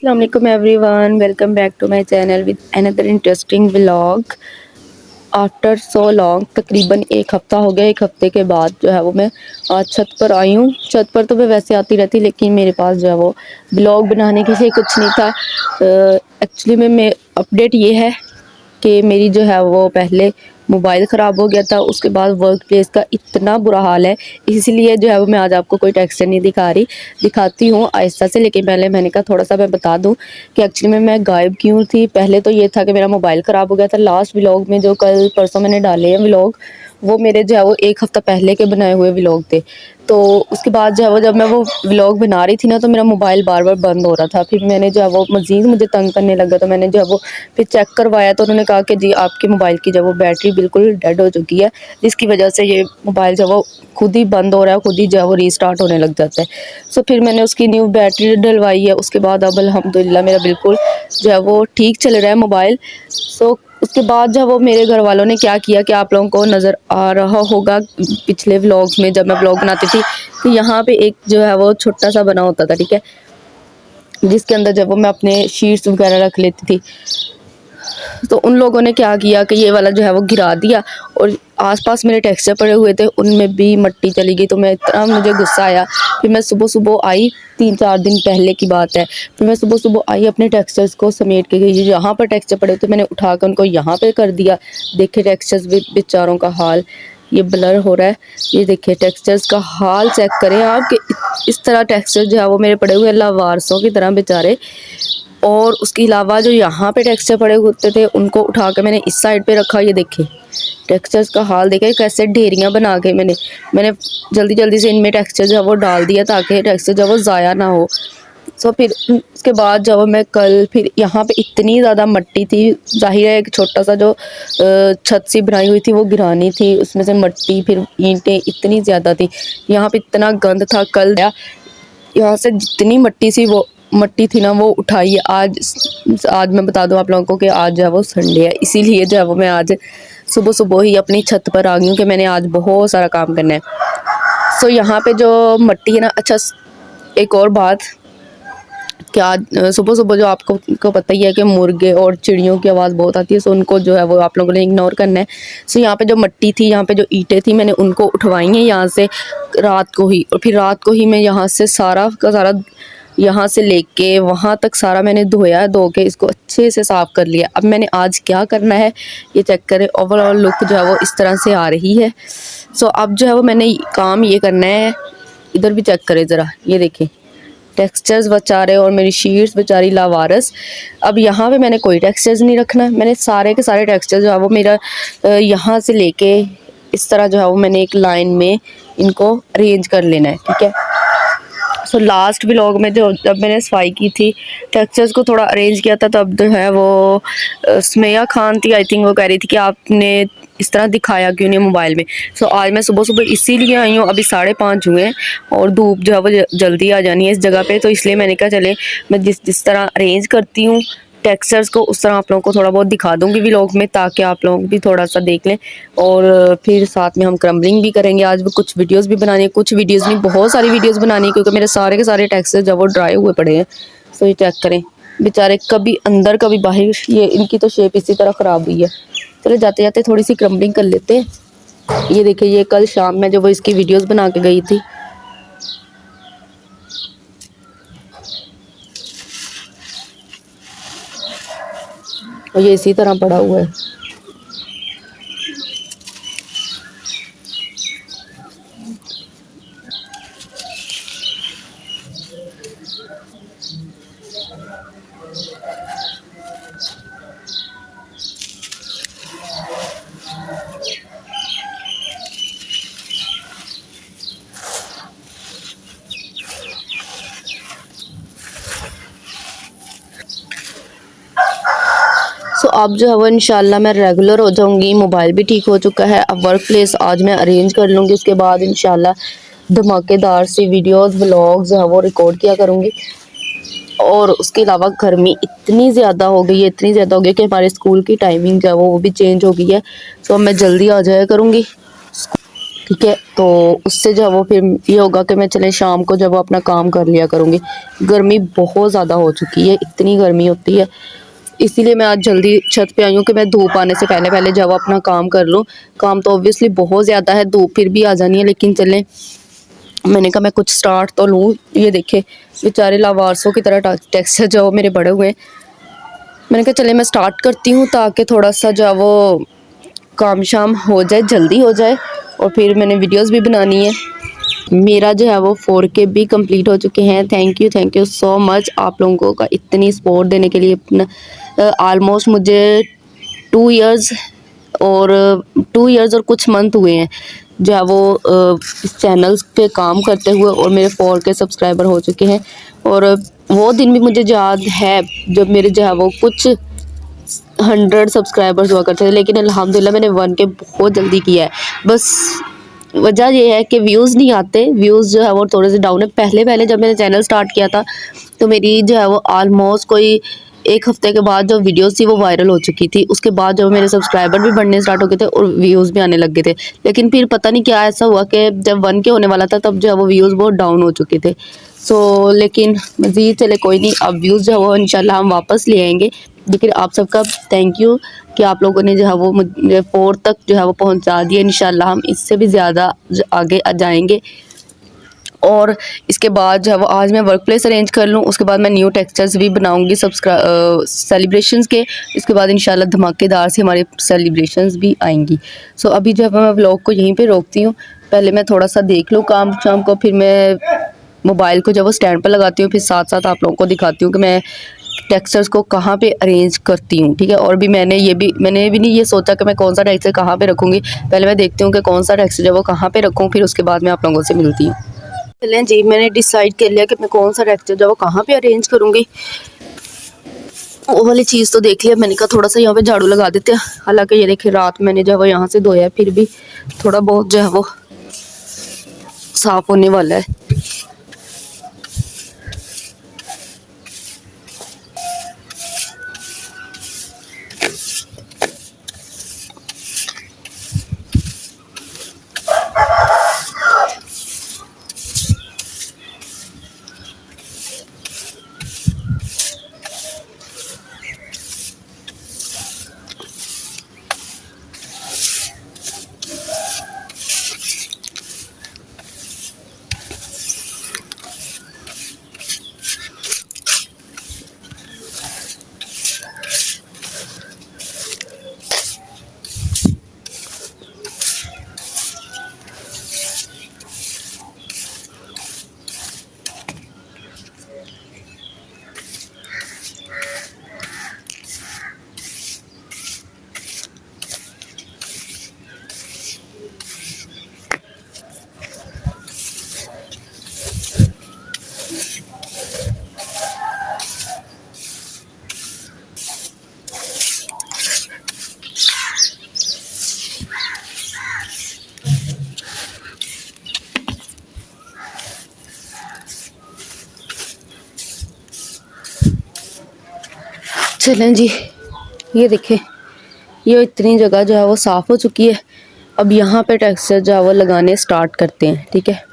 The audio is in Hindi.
Assalamualaikum everyone, welcome back to my channel with another interesting vlog. After so long तकरीबन एक हफ़्ता हो गया। एक हफ़्ते के बाद जो है वो मैं आज छत पर आई हूँ। छत पर तो मैं वैसे आती रहती, लेकिन मेरे पास जो है वो ब्लॉग बनाने के लिए कुछ नहीं था। एक्चुअली में अपडेट ये है कि मेरी जो है वो पहले मोबाइल ख़राब हो गया था, उसके बाद वर्क प्लेस का इतना बुरा हाल है, इसलिए जो है वो मैं आज आपको कोई टेक्सचर नहीं दिखाती हूँ आहिस्ता से। लेकिन पहले मैंने कहा थोड़ा सा मैं बता दूँ कि एक्चुअली में मैं गायब क्यों थी। पहले तो ये था कि मेरा मोबाइल ख़राब हो गया था। लास्ट व्लॉग में जो कल परसों मैंने डाले हैं व्लॉग, वो मेरे जो है वो एक हफ़्ता पहले के बनाए हुए व्लॉग थे। तो उसके बाद जो है वो जब मैं वो व्लॉग बना रही थी ना, तो मेरा मोबाइल बार बार बंद हो रहा था। फिर मैंने जो है वो मज़ीद मुझे तंग करने लगा, तो मैंने जो है वो फिर चेक करवाया, तो उन्होंने कहा कि जी आपके मोबाइल की जो है वो बैटरी बिल्कुल डेड हो चुकी है, जिसकी वजह से ये मोबाइल जो है वो खुद ही बंद हो रहा है, खुद ही जो है वो रीस्टार्ट होने लग जाता है। सो फिर मैंने उसकी न्यू बैटरी डलवाई है। उसके बाद अब अल्हम्दुलिल्लाह मेरा बिल्कुल जो है वो ठीक चल रहा है मोबाइल। सो उसके बाद जब वो मेरे घर वालों ने क्या किया कि आप लोगों को नज़र आ रहा होगा पिछले व्लॉग्स में जब मैं व्लॉग बनाती थी, तो यहाँ पे एक जो है वो छोटा सा बना होता था, ठीक है, जिसके अंदर जब वो मैं अपने शीट्स वगैरह रख लेती थी। तो उन लोगों ने क्या किया कि ये वाला जो है वो गिरा दिया, और आसपास मेरे टेक्सचर पड़े हुए थे उनमें भी मट्टी चली गई। तो मैं इतना मुझे गुस्सा आया। फिर मैं सुबह सुबह आई, 3-4 दिन पहले की बात है। फिर मैं सुबह सुबह आई, अपने टेक्सचर्स को समेट के गई, जहाँ पर टेक्सचर पड़े थे मैंने उठा कर उनको यहाँ पे कर दिया। देखे टेक्सचर्स भी बेचारों का हाल, ये ब्लर हो रहा है, ये देखिए टेक्सचर्स का हाल चेक करें आप कि इस तरह टेक्सचर जो है वो मेरे पड़े हुए लावारसों की तरह बेचारे। और उसके अलावा जो यहाँ पे टेक्सचर पड़े होते थे उनको उठा के मैंने इस साइड पे रखा। ये देखिए टेक्सचर्स का हाल देखे, कैसे ढेरियाँ बना के मैंने जल्दी जल्दी से इनमें टेक्सचर जो है वो डाल दिया ताकि टेक्सचर जो है वो ज़ाया ना हो। सो फिर उसके बाद जब मैं कल फिर यहाँ पे इतनी ज़्यादा मट्टी थी, ज़ाहिर है एक छोटा सा जो छत सी बनाई हुई थी वो गिरानी थी, उसमें से मट्टी फिर ईंटें इतनी ज़्यादा थी। यहाँ पे इतना गंद था। कल यहाँ से जितनी मट्टी थी ना वो उठाई है। आज मैं बता दूं आप लोगों को कि आज जो है वो संडे है, इसीलिए जो है वो मैं आज सुबह सुबह ही अपनी छत पर आ गई हूँ कि मैंने आज बहुत सारा काम करना है। सो यहाँ पे जो मट्टी है ना, अच्छा एक और बात, क्या सुबह सुबह जो आपको को पता ही है कि मुर्गे और चिड़ियों की आवाज़ बहुत आती है। सो उनको जो है वो आप लोगों ने इग्नोर करना है। सो यहाँ पे जो मट्टी थी, यहाँ पे जो ईंटें थी, मैंने उनको उठवाई हैं यहाँ से रात को ही। और फिर रात को ही मैं यहाँ से सारा का सारा यहाँ से लेके वहाँ तक सारा मैंने धोया, धो के इसको अच्छे से साफ़ कर लिया। अब मैंने आज क्या करना है ये चेक करें। ओवरऑल लुक जो है वो इस तरह से आ रही है। सो अब जो है वो मैंने काम ये करना है, इधर भी चेक करें ज़रा, ये देखें टेक्सचर्स बेचारे और मेरी शीट्स बेचारी लावारस। अब यहाँ पे मैंने कोई टेक्सचर्स नहीं रखना, मैंने सारे के सारे टेक्सचर्स जो है वो मेरा यहाँ से लेके इस तरह जो है वो मैंने एक लाइन में इनको अरेंज कर लेना है, ठीक है। सो लास्ट व्लॉग में जो जब मैंने सफाई की थी, टेक्सचर्स को थोड़ा अरेंज किया था, तब जो है वो सुमैया खान थी आई थिंक, वो कह रही थी कि आपने इस तरह दिखाया क्यों नहीं मोबाइल में। सो आज मैं सुबह सुबह इसीलिए आई हूँ। अभी 5:30 हुए हैं और धूप जो है वो जल्दी आ जानी है इस जगह पे, तो इसलिए मैंने कहा चले मैं जिस तरह अरेंज करती हूँ टेक्सचर्स को उस तरह आप लोगों को थोड़ा बहुत दिखा दूँगी व्लॉग में, ताकि आप लोग भी थोड़ा सा देख लें। और फिर साथ में हम क्रम्बलिंग भी करेंगे। आज भी कुछ वीडियोस भी बनानी है, कुछ वीडियोस नहीं बहुत सारी वीडियोस बनानी है, क्योंकि मेरे सारे के सारे टेक्सचर्स जब वो ड्राई हुए पड़े हैं। सो ये चेक करें बेचारे, कभी अंदर कभी बाहर, ये इनकी तो शेप इसी तरह ख़राब हुई है। चलो जाते जाते थोड़ी सी क्रम्बलिंग कर लेते हैं। ये देखिए ये कल शाम में जो वो इसकी वीडियोस बना के गई थी, और ये इसी तरह पड़ा हुआ है। सो अब जो है वो इंशाल्लाह मैं रेगुलर हो जाऊंगी। मोबाइल भी ठीक हो चुका है। अब वर्क प्लेस आज मैं अरेंज कर लूँगी, उसके बाद इंशाल्लाह धमाकेदार सी वीडियोस व्लॉग्स जो है वो रिकॉर्ड किया करूँगी। और उसके अलावा गर्मी इतनी ज़्यादा हो गई है, इतनी ज़्यादा हो गई कि हमारे स्कूल की टाइमिंग जो है वो भी चेंज हो गई है। सो अब मैं जल्दी आ जाया करूँगी। ठीक है। तो उससे जो है वो फिर ये होगा कि मैं चले शाम को जब वो अपना काम कर लिया करूँगी। गर्मी बहुत ज़्यादा हो चुकी है, इतनी गर्मी होती है, इसीलिए मैं आज जल्दी छत पे आई हूँ कि मैं धूप आने से पहले पहले जब अपना काम कर लूँ। काम तो ऑब्वियसली बहुत ज़्यादा है, धूप फिर भी आ जानी है, लेकिन चलें मैंने कहा मैं कुछ स्टार्ट तो लूँ। ये देखे बेचारे लावारसों की तरह टेक्सचर जो मेरे बड़े हुए, मैंने कहा चले मैं स्टार्ट करती हूँ ताकि थोड़ा सा जो वो काम शाम हो जाए, जल्दी हो जाए, और फिर मैंने वीडियोस भी बनानी है। मेरा जो है वो 4K भी कंप्लीट हो चुके हैं। थैंक यू सो मच आप लोगों का इतनी सपोर्ट देने के लिए। अपना ऑलमोस्ट मुझे 2 इयर्स और 2 इयर्स और कुछ मंथ हुए हैं जो है वो इस चैनल पे काम करते हुए, और मेरे 4K सब्सक्राइबर हो चुके हैं। और वो दिन भी मुझे याद है जब मेरे जो है वो कुछ 100 सब्सक्राइबर्स हुआ करते थे, लेकिन अल्हम्दुलिल्लाह मैंने 1K बहुत जल्दी किया है। बस वजह ये है कि व्यूज़ नहीं आते, व्यूज़ जो है वो थोड़े से डाउन है। पहले पहले जब मैंने चैनल स्टार्ट किया था तो मेरी जो है वो ऑलमोस्ट कोई 1 हफ्ते के बाद जो वीडियोस थी वो वायरल हो चुकी थी। उसके बाद जब मेरे सब्सक्राइबर भी बढ़ने स्टार्ट हो गए थे और व्यूज़ भी आने लग गए थे, लेकिन फिर पता नहीं क्या ऐसा हुआ कि जब 1K होने वाला था तब जो है वो व्यूज़ बहुत डाउन हो चुके थे। लेकिन मज़ीद चले कोई नहीं, अब व्यूज़ जो है वो इंशाल्लाह हम वापस ले आएंगे। लेकिन आप सबका थैंक यू कि आप लोगों ने जो है वो मुझे 4 तक जो है वो पहुंचा दिया। इंशाल्लाह हम इससे भी ज़्यादा आगे जाएंगे। और इसके बाद जो है वो आज मैं वर्क प्लेस अरेंज कर लूँ, उसके बाद मैं न्यू टेक्सचर्स भी बनाऊँगी सेलिब्रेशंस के। इसके बाद इंशाल्लाह धमाकेदार से हमारे सेलिब्रेशंस भी आएंगी। अभी जो है मैं व्लॉग को यहीं पे रोकती हूँ। पहले मैं थोड़ा सा देख लूँ काम शाम को, फिर मैं मोबाइल को जब वो स्टैंड पर लगाती हूँ, फिर साथ साथ आप लोगों को दिखाती हूँ कि मैं टेक्सचर्स को कहाँ पे अरेंज करती हूँ। ठीक है। और भी मैंने भी नहीं ये सोचा कि मैं कौन सा टेक्सचर कहाँ पे रखूँगी। पहले मैं देखती हूँ कि कौन सा टेक्सचर जो वो कहाँ पे रखूँ, फिर उसके बाद मैं आप लोगों से मिलती हूँ। चलें जी, मैंने डिसाइड कर लिया कि मैं कौन सा टेक्सचर जो वो कहाँ पे अरेंज करूँगी। वो वाली चीज़ तो देख लिया, मैंने कहा थोड़ा सा यहाँ पे झाड़ू लगा देते हैं। हालांकि ये देखिए रात मैंने जो है वो यहाँ से धोया, फिर भी थोड़ा बहुत जो है वो साफ़ होने वाला है। चलें जी, ये देखें ये इतनी जगह जो है वो साफ़ हो चुकी है। अब यहाँ पे टेक्सचर जो है वो लगाने स्टार्ट करते हैं। ठीक है।